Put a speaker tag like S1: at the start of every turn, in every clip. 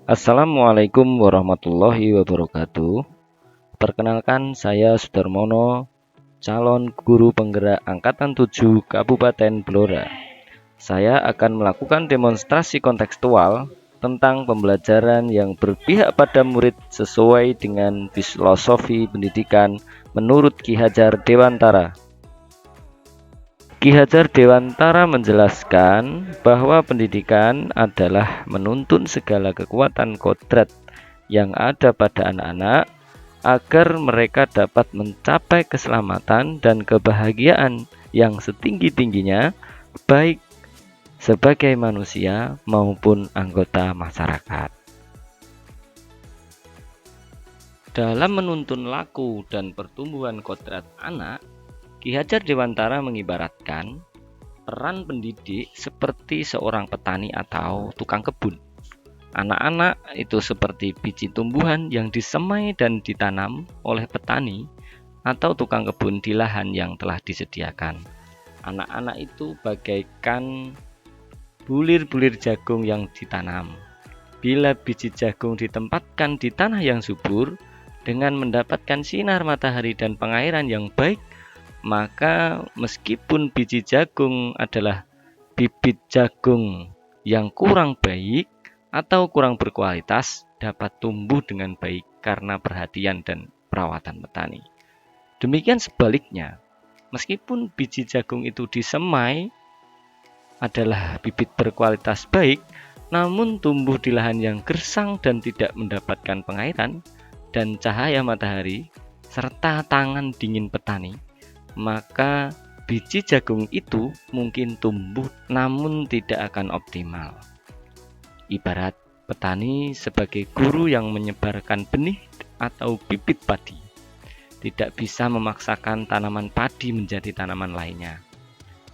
S1: Assalamualaikum warahmatullahi wabarakatuh. Perkenalkan, saya Sudarmono, calon guru penggerak Angkatan 7 Kabupaten Blora. Saya akan melakukan demonstrasi kontekstual tentang pembelajaran yang berpihak pada murid sesuai dengan filosofi pendidikan menurut Ki Hajar Dewantara. Ki Hajar Dewantara menjelaskan bahwa pendidikan adalah menuntun segala kekuatan kodrat yang ada pada anak-anak agar mereka dapat mencapai keselamatan dan kebahagiaan yang setinggi-tingginya, baik sebagai manusia maupun anggota masyarakat. Dalam menuntun laku dan pertumbuhan kodrat anak, Ki Hajar Dewantara mengibaratkan peran pendidik seperti seorang petani atau tukang kebun. Anak-anak itu seperti biji tumbuhan yang disemai dan ditanam oleh petani atau tukang kebun di lahan yang telah disediakan. Anak-anak itu bagaikan bulir-bulir jagung yang ditanam. Bila biji jagung ditempatkan di tanah yang subur dengan mendapatkan sinar matahari dan pengairan yang baik, maka meskipun biji jagung adalah bibit jagung yang kurang baik atau kurang berkualitas, dapat tumbuh dengan baik karena perhatian dan perawatan petani. Demikian sebaliknya, meskipun biji jagung itu disemai adalah bibit berkualitas baik, namun tumbuh di lahan yang gersang dan tidak mendapatkan pengairan dan cahaya matahari serta tangan dingin petani, maka biji jagung itu mungkin tumbuh namun tidak akan optimal. Ibarat petani sebagai guru yang menyebarkan benih atau bibit padi, tidak bisa memaksakan tanaman padi menjadi tanaman lainnya.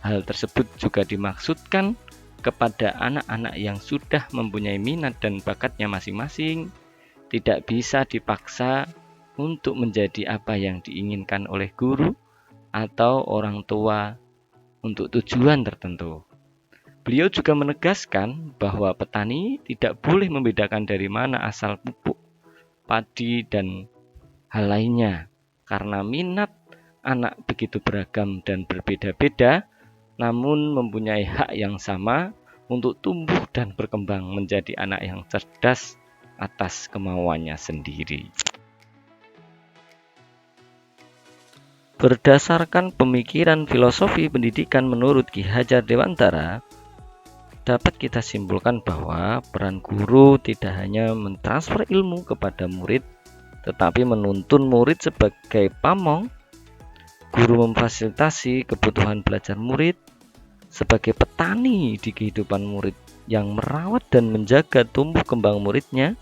S1: Hal tersebut juga dimaksudkan kepada anak-anak yang sudah mempunyai minat dan bakatnya masing-masing, tidak bisa dipaksa untuk menjadi apa yang diinginkan oleh guru atau orang tua untuk tujuan tertentu. Beliau juga menegaskan bahwa petani tidak boleh membedakan dari mana asal pupuk, padi, dan hal lainnya, karena minat anak begitu beragam dan berbeda-beda, namun mempunyai hak yang sama untuk tumbuh dan berkembang menjadi anak yang cerdas atas kemauannya sendiri. Berdasarkan pemikiran filosofi pendidikan menurut Ki Hajar Dewantara, dapat kita simpulkan bahwa peran guru tidak hanya mentransfer ilmu kepada murid, tetapi menuntun murid sebagai pamong. Guru memfasilitasi kebutuhan belajar murid sebagai petani di kehidupan murid yang merawat dan menjaga tumbuh kembang muridnya,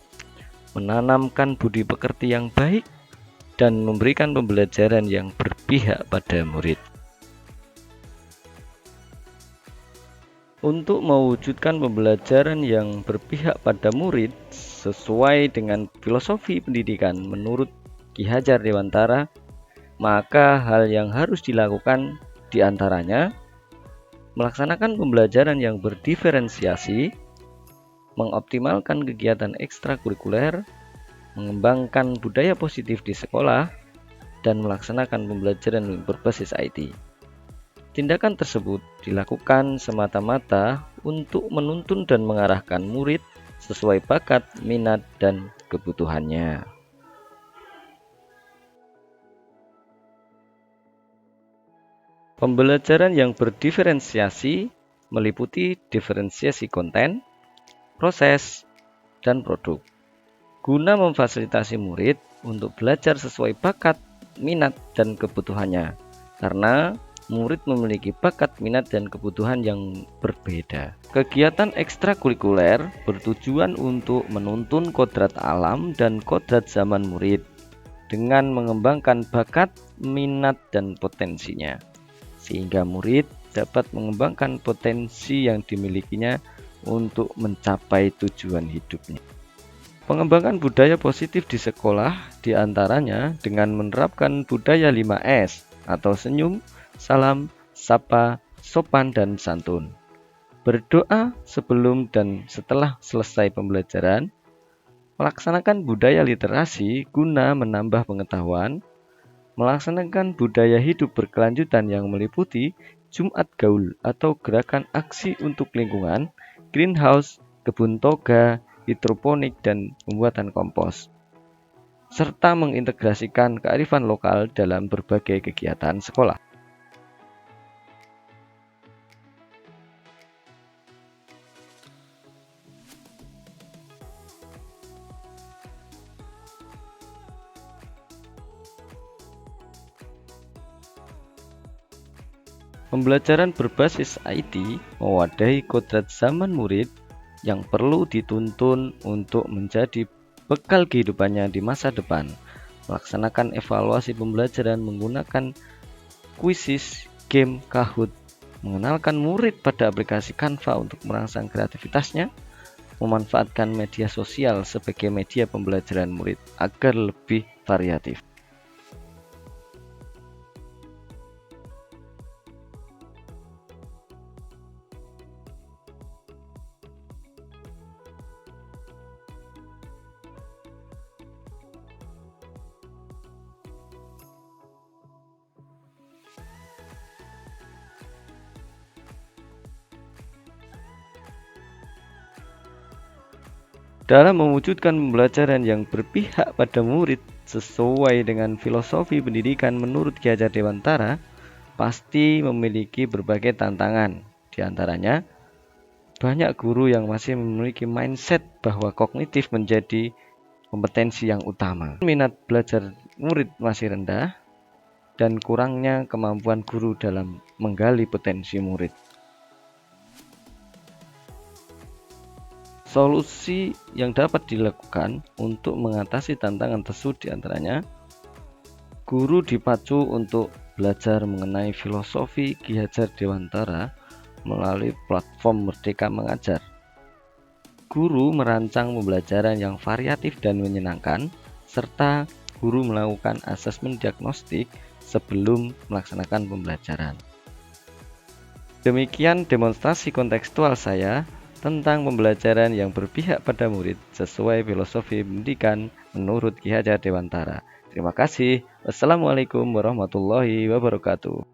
S1: menanamkan budi pekerti yang baik, dan memberikan pembelajaran yang berpihak pada murid. Untuk mewujudkan pembelajaran yang berpihak pada murid sesuai dengan filosofi pendidikan menurut Ki Hajar Dewantara, maka hal yang harus dilakukan diantaranya melaksanakan pembelajaran yang berdiferensiasi, mengoptimalkan kegiatan ekstrakurikuler, mengembangkan budaya positif di sekolah, dan melaksanakan pembelajaran berbasis IT. Tindakan tersebut dilakukan semata-mata untuk menuntun dan mengarahkan murid sesuai bakat, minat, dan kebutuhannya. Pembelajaran yang berdiferensiasi meliputi diferensiasi konten, proses, dan produk, guna memfasilitasi murid untuk belajar sesuai bakat, minat, dan kebutuhannya, karena murid memiliki bakat, minat, dan kebutuhan yang berbeda. Kegiatan ekstrakurikuler bertujuan untuk menuntun kodrat alam dan kodrat zaman murid dengan mengembangkan bakat, minat, dan potensinya, sehingga murid dapat mengembangkan potensi yang dimilikinya untuk mencapai tujuan hidupnya. Pengembangan budaya positif di sekolah diantaranya dengan menerapkan budaya 5S atau senyum, salam, sapa, sopan, dan santun. Berdoa sebelum dan setelah selesai pembelajaran, Melaksanakan budaya literasi guna menambah pengetahuan, melaksanakan budaya hidup berkelanjutan yang meliputi Jumat Gaul atau gerakan aksi untuk lingkungan, greenhouse, kebun toga, hidroponik, dan pembuatan kompos, serta mengintegrasikan kearifan lokal dalam berbagai kegiatan sekolah. Pembelajaran berbasis IT mewadahi kodrat zaman murid yang perlu dituntun untuk menjadi bekal kehidupannya di masa depan. Melaksanakan evaluasi pembelajaran menggunakan kuisis, game, Kahoot, mengenalkan murid pada aplikasi Canva untuk merangsang kreativitasnya, memanfaatkan media sosial sebagai media pembelajaran murid agar lebih variatif. Dalam mewujudkan pembelajaran yang berpihak pada murid sesuai dengan filosofi pendidikan menurut Ki Hajar Dewantara, pasti memiliki berbagai tantangan. Di antaranya, banyak guru yang masih memiliki mindset bahwa kognitif menjadi kompetensi yang utama. Minat belajar murid masih rendah dan kurangnya kemampuan guru dalam menggali potensi murid. Solusi yang dapat dilakukan untuk mengatasi tantangan tersebut diantaranya, guru dipacu untuk belajar mengenai filosofi Ki Hajar Dewantara melalui platform Merdeka Mengajar. Guru merancang pembelajaran yang variatif dan menyenangkan, serta guru melakukan asesmen diagnostik sebelum melaksanakan pembelajaran. Demikian demonstrasi kontekstual saya tentang pembelajaran yang berpihak pada murid sesuai filosofi pendidikan menurut Ki Hajar Dewantara. Terima kasih. Wassalamualaikum warahmatullahi wabarakatuh.